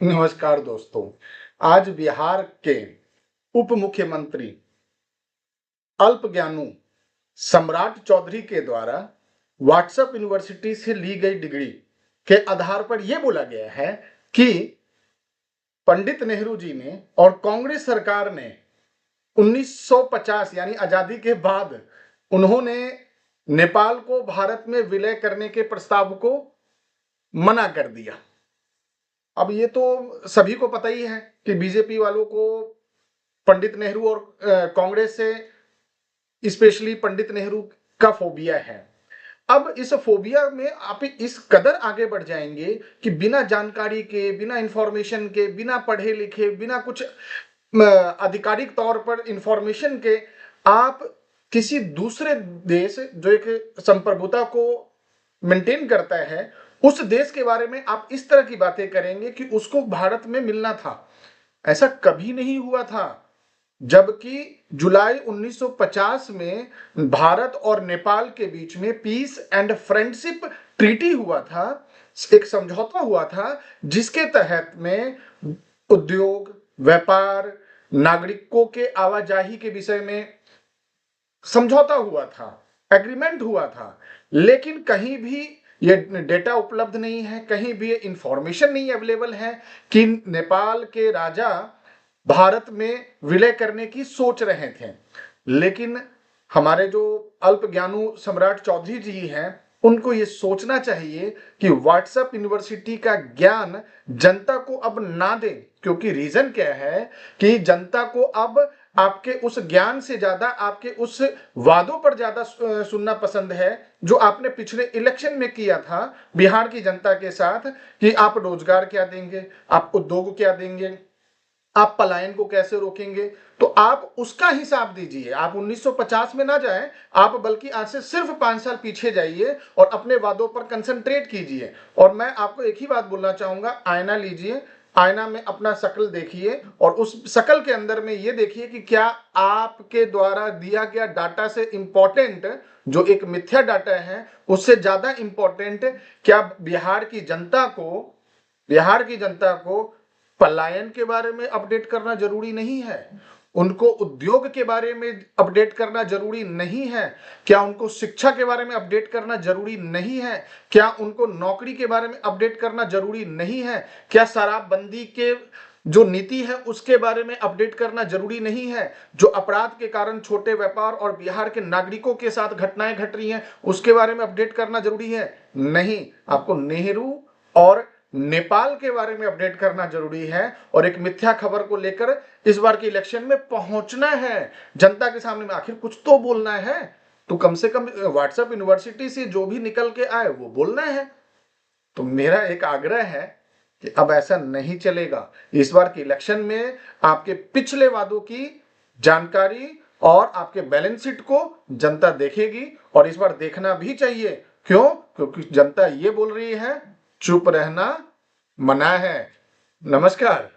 नमस्कार दोस्तों। आज बिहार के उप मुख्यमंत्री अल्पज्ञानू सम्राट चौधरी के द्वारा व्हाट्सएप यूनिवर्सिटी से ली गई डिग्री के आधार पर यह बोला गया है कि पंडित नेहरू जी ने और कांग्रेस सरकार ने 1950 यानी आजादी के बाद उन्होंने नेपाल को भारत में विलय करने के प्रस्ताव को मना कर दिया। अब ये तो सभी को पता ही है कि बीजेपी वालों को पंडित नेहरू और कांग्रेस से स्पेशली पंडित नेहरू का फोबिया है। अब इस फोबिया में आप इस कदर आगे बढ़ जाएंगे कि बिना जानकारी के, बिना इंफॉर्मेशन के, बिना पढ़े लिखे, बिना कुछ आधिकारिक तौर पर इंफॉर्मेशन के आप किसी दूसरे देश जो एक संप्रभुता को मेंटेन करता है उस देश के बारे में आप इस तरह की बातें करेंगे कि उसको भारत में मिलना था। ऐसा कभी नहीं हुआ था। जबकि जुलाई 1950 में भारत और नेपाल के बीच में पीस एंड फ्रेंडशिप ट्रीटी हुआ था, एक समझौता हुआ था जिसके तहत में उद्योग, व्यापार, नागरिकों के आवाजाही के विषय में समझौता हुआ था, एग्रीमेंट हुआ था। लेकिन कहीं भी ये डेटा उपलब्ध नहीं है, कहीं भी ये इंफॉर्मेशन नहीं अवेलेबल है कि नेपाल के राजा भारत में विलय करने की सोच रहे थे। लेकिन हमारे जो अल्पज्ञानू सम्राट चौधरी जी हैं उनको ये सोचना चाहिए कि व्हाट्सएप यूनिवर्सिटी का ज्ञान जनता को अब ना दें, क्योंकि रीजन क्या है कि जनता को अब आपके उस ज्ञान से ज्यादा आपके उस वादों पर ज्यादा सुनना पसंद है जो आपने पिछले इलेक्शन में किया था बिहार की जनता के साथ कि आप रोजगार क्या देंगे, आप उद्योग क्या देंगे, आप पलायन को कैसे रोकेंगे। तो आप उसका हिसाब दीजिए। आप 1950 में ना जाएं, आप बल्कि आज से सिर्फ 5 साल पीछे जाइए और अपने वादों पर कंसंट्रेट कीजिए। और मैं आपको एक ही बात बोलना चाहूंगा, आईना लीजिए, आईना में अपना शक्ल देखिए और उस शक्ल के अंदर में ये देखिए कि क्या आपके द्वारा दिया गया डाटा से इंपॉर्टेंट जो एक मिथ्या डाटा है उससे ज्यादा इंपॉर्टेंट क्या बिहार की जनता को पलायन के बारे में अपडेट करना जरूरी नहीं है, उनको उद्योग के बारे में अपडेट करना जरूरी नहीं है, क्या उनको शिक्षा के बारे में अपडेट करना जरूरी नहीं है, क्या उनको नौकरी के बारे में अपडेट करना जरूरी नहीं है, क्या शराबबंदी के जो नीति है उसके बारे में अपडेट करना जरूरी नहीं है, जो अपराध के कारण छोटे व्यापार और बिहार के नागरिकों के साथ घटनाएं घट रही हैं उसके बारे में अपडेट करना जरूरी है? नहीं, आपको नेहरू और नेपाल के बारे में अपडेट करना जरूरी है और एक मिथ्या खबर को लेकर इस बार के इलेक्शन में पहुंचना है जनता के सामने में। आखिर कुछ तो बोलना है, तो कम से कम व्हाट्सएप यूनिवर्सिटी से जो भी निकल के आए वो बोलना है। तो मेरा एक आग्रह है कि अब ऐसा नहीं चलेगा। इस बार के इलेक्शन में आपके पिछले वादों की जानकारी और आपके बैलेंस शीट को जनता देखेगी और इस बार देखना भी चाहिए। क्यों? क्योंकि जनता ये बोल रही है चुप रहना मना है। नमस्कार।